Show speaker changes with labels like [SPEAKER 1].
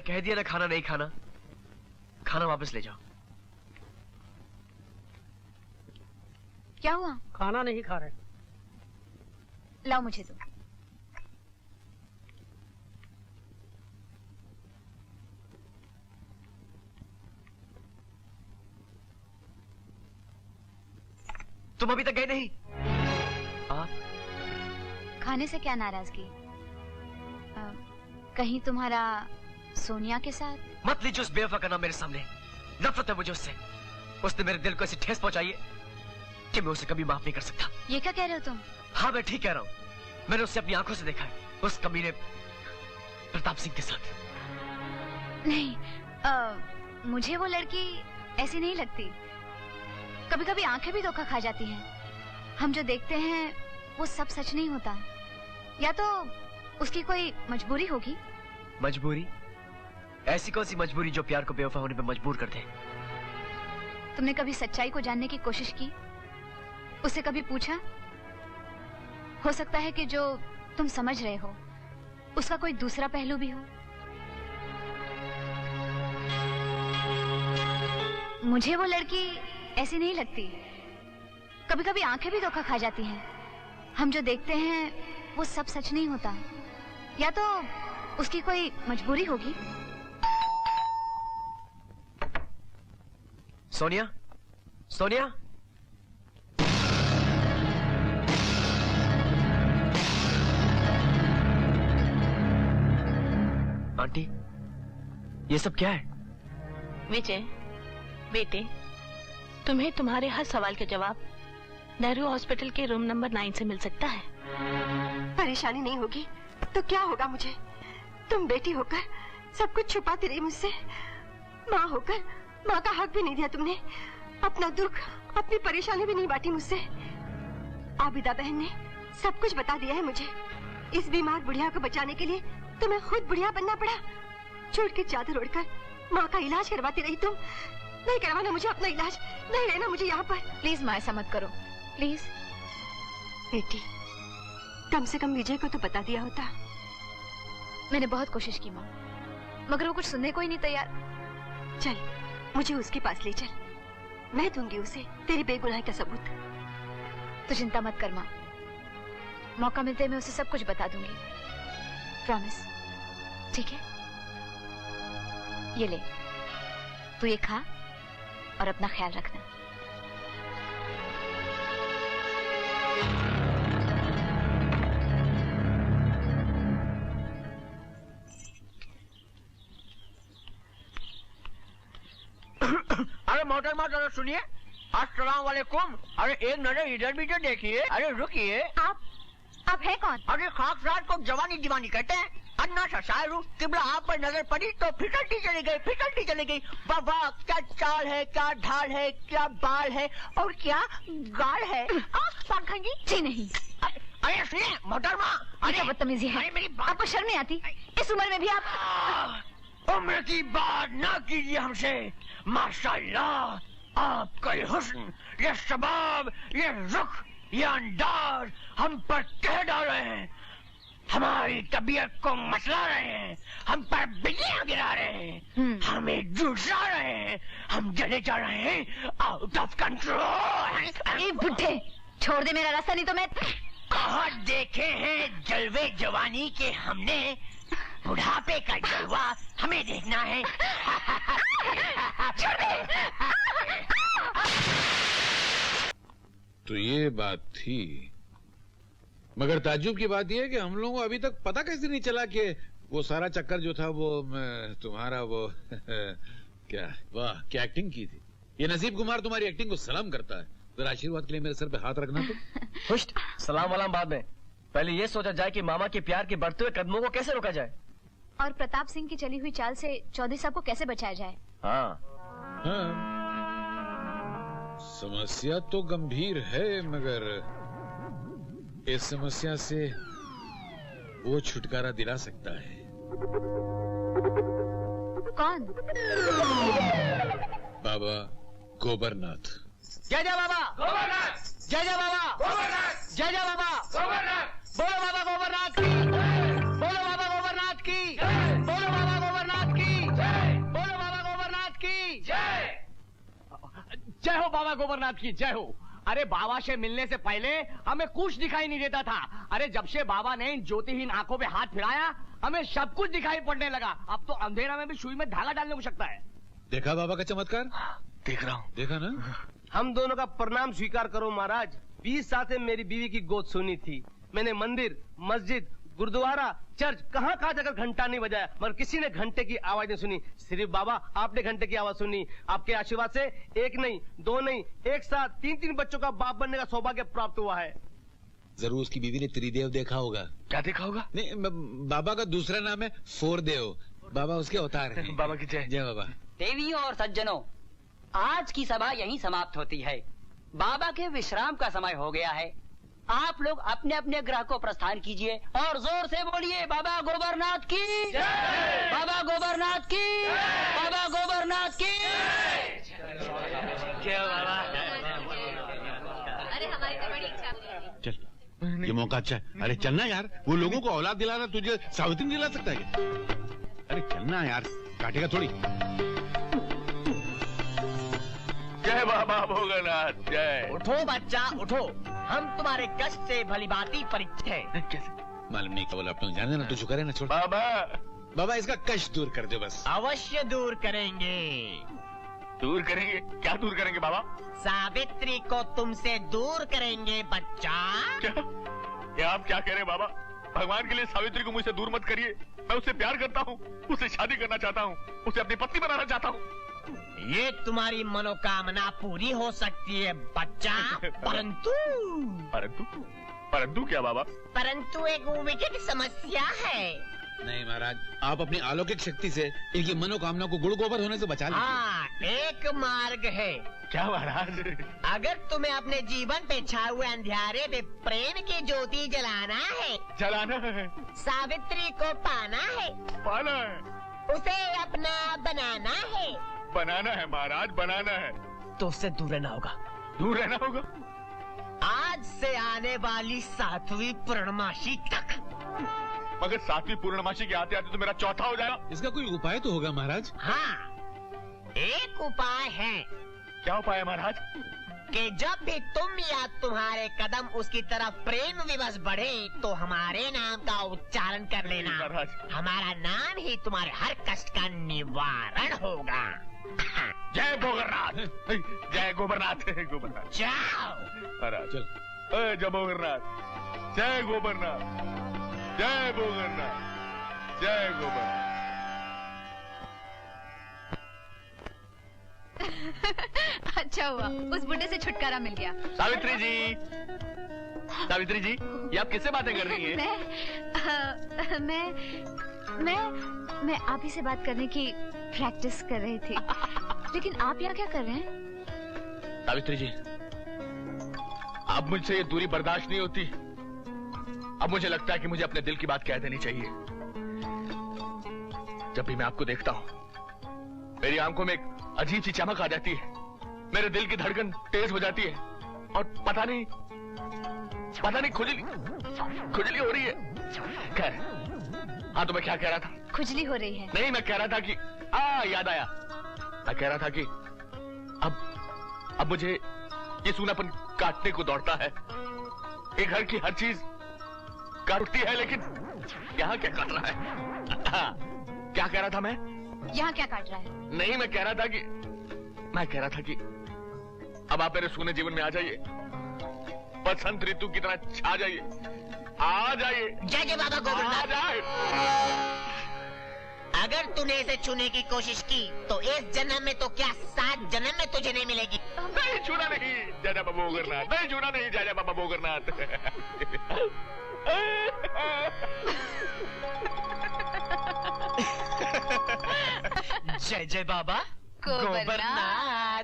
[SPEAKER 1] कह दिया ना खाना नहीं खाना, खाना वापस ले जाओ।
[SPEAKER 2] क्या हुआ?
[SPEAKER 3] खाना नहीं खा रहे।
[SPEAKER 2] लाओ मुझे दो।
[SPEAKER 1] तुम अभी तक गए नहीं? आप
[SPEAKER 2] खाने से क्या नाराजगी? कहीं तुम्हारा सोनिया के साथ?
[SPEAKER 1] मत लीजिए उस बेवफा का नाम मेरे सामने। नफरत है मुझे उससे। उसने मेरे दिल को ऐसी ठेस पहुंचाई है कि मैं उसे कभी माफ नहीं कर सकता।
[SPEAKER 2] ये क्या कह रहे हो तुम?
[SPEAKER 1] हाँ मैं ठीक कह रहा हूँ। मैंने उसे अपनी आंखों से देखा है, उस कमीने प्रताप सिंह के साथ।
[SPEAKER 2] नहीं, मुझे वो लड़की ऐसी नहीं लगती। कभी कभी आंखें भी धोखा खा जाती हैं। हम जो देखते हैं वो सब सच नहीं होता। या तो उसकी कोई मजबूरी होगी।
[SPEAKER 1] मजबूरी? ऐसी कौन सी मजबूरी जो प्यार को बेवफा होने पे मजबूर कर दे?
[SPEAKER 2] तुमने कभी सच्चाई को जानने की कोशिश की? उससे कभी पूछा? हो सकता है कि जो तुम समझ रहे हो उसका कोई दूसरा पहलू भी हो। मुझे वो लड़की ऐसी नहीं लगती। कभी कभी आंखें भी धोखा खा जाती हैं। हम जो देखते हैं वो सब सच नहीं होता। या तो उसकी कोई मजबूरी होगी।
[SPEAKER 1] सोनिया, सोनिया, आंटी, ये सब क्या है?
[SPEAKER 4] विजय बेटे, तुम्हें तुम्हारे हर सवाल का जवाब नेहरू हॉस्पिटल के रूम नंबर 9 से मिल सकता है।
[SPEAKER 5] परेशानी नहीं होगी तो क्या होगा मुझे? तुम बेटी होकर सब कुछ छुपाती रही मुझसे। माँ होकर माँ का हक भी नहीं दिया तुमने। अपना दुख, अपनी परेशानी भी नहीं बांटी मुझसे। आबिदा बहन ने सब कुछ बता दिया है मुझे। इस बीमार बुढ़िया को बचाने के लिए तुम्हें खुद बुढ़िया बनना पड़ा। छोड़ के चादर ओढ़कर माँ का इलाज करवाती रही तुम। नहीं करवाना मुझे अपना इलाज, नहीं रहना मुझे यहाँ पर।
[SPEAKER 2] प्लीज माँ, ऐसा मत करो प्लीज।
[SPEAKER 5] बेटी, कम से कम विजय को तो बता दिया होता।
[SPEAKER 2] मैंने बहुत कोशिश की माँ, मगर वो कुछ सुनने को ही नहीं तैयार।
[SPEAKER 5] चल मुझे उसके पास ले चल, मैं दूंगी उसे तेरी बेगुनाही का सबूत।
[SPEAKER 2] तो चिंता मत कर माँ, मौका मिलते मैं उसे सब कुछ बता दूंगी। प्रॉमिस, ठीक है? ये ले, तू ये खा और अपना ख्याल रखना।
[SPEAKER 6] अरे मोहतरमा जरा सुनिए। अस्सलाम वालेकुम। अरे एक नजर इधर भी तो देखिए। अरे रुकिए।
[SPEAKER 2] आप है कौन?
[SPEAKER 6] अरे खाकसार को जवानी दीवानी कहते हैं। अन्ना सा शायर हूँ। किबला आप पर नजर पड़ी तो फिसलती चली गई, फिसलती चली गई। वाह वाह, क्या चाल है, क्या ढाल है, क्या बाल है और क्या गाल है। पंखा जी
[SPEAKER 2] नहीं।
[SPEAKER 6] अरे सुनिए मोहतरमा।
[SPEAKER 2] अरे बदतमीजी है।
[SPEAKER 6] मेरी बात
[SPEAKER 2] आपको शर्म नहीं आती? इस उम्र में भी आप
[SPEAKER 6] उम्र की बात ना कीजिए हमसे। माशाल्लाह, आपका ये हुस्न, ये शबाब, ये रुख, ये अंदाज हम पर कह डाल रहे हैं। हमारी तबीयत को मसला रहे हैं। हम पर बिजलियां गिरा रहे हैं। हमें झुलसा रहे हैं। हम जले जा रहे हैं, आउट ऑफ कंट्रोल।
[SPEAKER 2] बुढ़े, छोड़ दे मेरा रास्ता, नहीं तो मैं।
[SPEAKER 6] कहाँ देखे हैं जलवे जवानी के हमने। बुढ़ापे का जलवा हमें देखना है।
[SPEAKER 2] छोड़ दे।
[SPEAKER 7] तो ये बात थी। मगर ताज्जुब की बात यह है कि हम लोगों को अभी तक पता कैसे नहीं चला कि वो सारा चक्कर जो था वो तुम्हारा वो क्या, वाह क्या एक्टिंग की थी। ये नसीब कुमार तुम्हारी एक्टिंग को सलाम करता है। जरा आशीर्वाद के लिए मेरे सर पे हाथ रखना। तुम
[SPEAKER 1] खुश सलाम वाला बाद में, पहले ये सोचा जाए कि मामा के प्यार के बढ़ते हुए कदमों को कैसे रोका जाए,
[SPEAKER 2] और प्रताप सिंह की चली हुई चाल से चौधरी साहब को कैसे बचाया जाए।
[SPEAKER 7] हाँ, समस्या तो गंभीर है, मगर इस समस्या से वो छुटकारा दिला सकता है।
[SPEAKER 2] कौन?
[SPEAKER 7] बाबा गोबरनाथ।
[SPEAKER 6] जय जय बाबा गोबरनाथ, जय जय बाबा गोबरनाथ, जय जय बाबा गोबरनाथ। बोलो बाबा गोबरनाथ की, बोलो बाबा गोबरनाथ की, बोलो बाबा गोबरनाथ की। जय हो बाबा गोबरनाथ की जय हो। अरे बाबा से मिलने से पहले हमें कुछ दिखाई नहीं देता था। अरे जब से बाबा ने इन ज्योतिहीन आंखों पे हाथ फिराया हमें सब कुछ दिखाई पड़ने लगा। अब तो अंधेरा में भी सुई में धागा डालने को सकता है।
[SPEAKER 7] देखा बाबा का चमत्कार?
[SPEAKER 1] देख रहा हूँ।
[SPEAKER 7] देखा ना?
[SPEAKER 3] हम दोनों का प्रणाम स्वीकार करो महाराज। 20 साल से मेरी बीवी की गोद सुनी थी। मैंने मंदिर, मस्जिद, गुरुद्वारा, चर्च कहाँ जाकर घंटा नहीं बजाया, मगर किसी ने घंटे की आवाज नहीं सुनी। सिर्फ बाबा आपने घंटे की आवाज सुनी। आपके आशीर्वाद से एक नहीं, दो नहीं, एक साथ 3-3 बच्चों का बाप बनने का सौभाग्य प्राप्त हुआ है।
[SPEAKER 7] जरूर उसकी बीवी ने त्रिदेव देखा होगा।
[SPEAKER 1] क्या देखा होगा?
[SPEAKER 7] नहीं, बाबा का दूसरा नाम है फोरदेव। बाबा उसके अवतार हैं।
[SPEAKER 1] बाबा की जय।
[SPEAKER 7] जय बाबा।
[SPEAKER 8] देवियों और सज्जनों, आज की सभा यहीं समाप्त होती है। बाबा के विश्राम का समय हो गया है। आप लोग अपने अपने ग्रह को प्रस्थान कीजिए और जोर से बोलिए बाबा गोबरनाथ की जय! बाबा गोबरनाथ की जय! बाबा गोबरनाथ की
[SPEAKER 1] जय बाबा।
[SPEAKER 2] अरे हमारी तो बड़ी इच्छा थी।
[SPEAKER 9] चल, ये मौका अच्छा है। अरे चलना यार, वो लोगों को औलाद दिलाना तुझे सावित्री दिला सकता है क्या? अरे चलना यार, काटेगा थोड़ी।
[SPEAKER 6] जय बाबा भोगनाथ जय।
[SPEAKER 1] उठो बच्चा उठो, हम तुम्हारे कष्ट से भली भांति परिचित हैं। कैसे?
[SPEAKER 7] मालूम नहीं क्या बोला अपने, जाने ना तू जो करे ना छोड़।
[SPEAKER 6] बाबा
[SPEAKER 7] बाबा इसका कष्ट दूर कर दो बस।
[SPEAKER 1] अवश्य दूर करेंगे।
[SPEAKER 6] दूर करेंगे? क्या दूर करेंगे बाबा?
[SPEAKER 1] सावित्री को तुमसे दूर करेंगे बच्चा।
[SPEAKER 6] क्या? ये आप क्या कह रहे हैं बाबा? भगवान के लिए सावित्री को मुझसे दूर मत करिए। मैं उससे प्यार करता हूँ, उससे शादी करना चाहता हूँ, उसे अपनी पत्नी बनाना चाहता हूँ।
[SPEAKER 1] ये तुम्हारी मनोकामना पूरी हो सकती है बच्चा, परंतु
[SPEAKER 6] परंतु क्या बाबा?
[SPEAKER 1] परंतु एक विकट समस्या है।
[SPEAKER 7] नहीं महाराज, आप अपनी अलौकिक शक्ति से इनकी मनोकामना को गुड़ गोबर होने से बचा लीजिए।
[SPEAKER 1] हाँ, एक मार्ग है।
[SPEAKER 6] क्या महाराज?
[SPEAKER 1] अगर तुम्हें अपने जीवन पे छाए हुए अंधियारे पे प्रेम की ज्योति जलाना है,
[SPEAKER 6] जलाना है,
[SPEAKER 1] सावित्री को पाना है,
[SPEAKER 6] पाना है,
[SPEAKER 1] उसे अपना बनाना है,
[SPEAKER 6] बनाना है महाराज, बनाना है,
[SPEAKER 1] तो उससे दूर रहना होगा।
[SPEAKER 6] दूर रहना होगा।
[SPEAKER 1] आज से आने वाली 7वीं पूर्णमासी तक।
[SPEAKER 6] मगर 7वीं पूर्णमासी के आते आते तो मेरा चौथा हो जाएगा।
[SPEAKER 7] इसका कोई उपाय तो होगा महाराज?
[SPEAKER 1] हाँ, एक उपाय है।
[SPEAKER 6] क्या उपाय है महाराज?
[SPEAKER 1] कि जब भी तुम या तुम्हारे कदम उसकी तरफ प्रेम विवश बढ़े तो हमारे नाम का उच्चारण कर लेना।
[SPEAKER 6] महाराज,
[SPEAKER 1] हमारा नाम ही तुम्हारे हर कष्ट का निवारण होगा।
[SPEAKER 6] जय गोबरनाथ, जय गोबरनाथ, गोबरनाथ।
[SPEAKER 1] जाओ
[SPEAKER 6] महाराज
[SPEAKER 7] चल।
[SPEAKER 6] जय गोबरनाथ, जय गोबरनाथ, जय गोबरनाथ, जय गोबरनाथ।
[SPEAKER 2] अच्छा हुआ, उस बुढ़े से छुटकारा मिल गया।
[SPEAKER 6] सावित्री जी, सावित्री जी, ये आप किससे बातें कर रही हैं?
[SPEAKER 2] मैं आप ही से बात करने की प्रैक्टिस कर रही थी। लेकिन आप यहाँ क्या कर रहे हैं?
[SPEAKER 6] सावित्री जी, अब मुझसे ये दूरी बर्दाश्त नहीं होती। अब मुझे लगता है कि मुझे अपने दिल की बात कह देनी चाहिए। जब भी मैं आपको देखता हूँ मेरी आंखों में एक अजीब सी चमक आ जाती है, मेरे दिल की धड़कन तेज हो जाती है और पता नहीं खुजली हो रही है। खैर, हाँ तो मैं क्या कह रहा था?
[SPEAKER 2] खुजली हो रही है?
[SPEAKER 6] नहीं, मैं कह रहा था कि याद आया। मैं कह रहा था कि अब मुझे ये सूनापन काटने को दौड़ता है। ये घर की हर चीज काटती है, लेकिन यहाँ क्या काट रहा है? क्या कह रहा था मैं?
[SPEAKER 2] यहाँ क्या काट रहा है?
[SPEAKER 6] नहीं, मैं कह रहा था कि अब आप मेरे सूने जीवन में आ जाइए, बसंत ऋतु की तरह छा जाइए, आ जाइए।
[SPEAKER 1] जय जय बाबा गोबरनाथ।
[SPEAKER 6] आ जाए।
[SPEAKER 1] अगर तूने इसे छूने की कोशिश की तो इस जन्म में तो क्या 7 जन्म में तुझे नहीं मिलेगी।
[SPEAKER 6] नहीं छूना नहीं, जय जय बाबा भोगरनाथ, नहीं छूना नहीं, जय जय बाबा भोगरनाथ।
[SPEAKER 1] जय जय बाबा गोबरनाथ।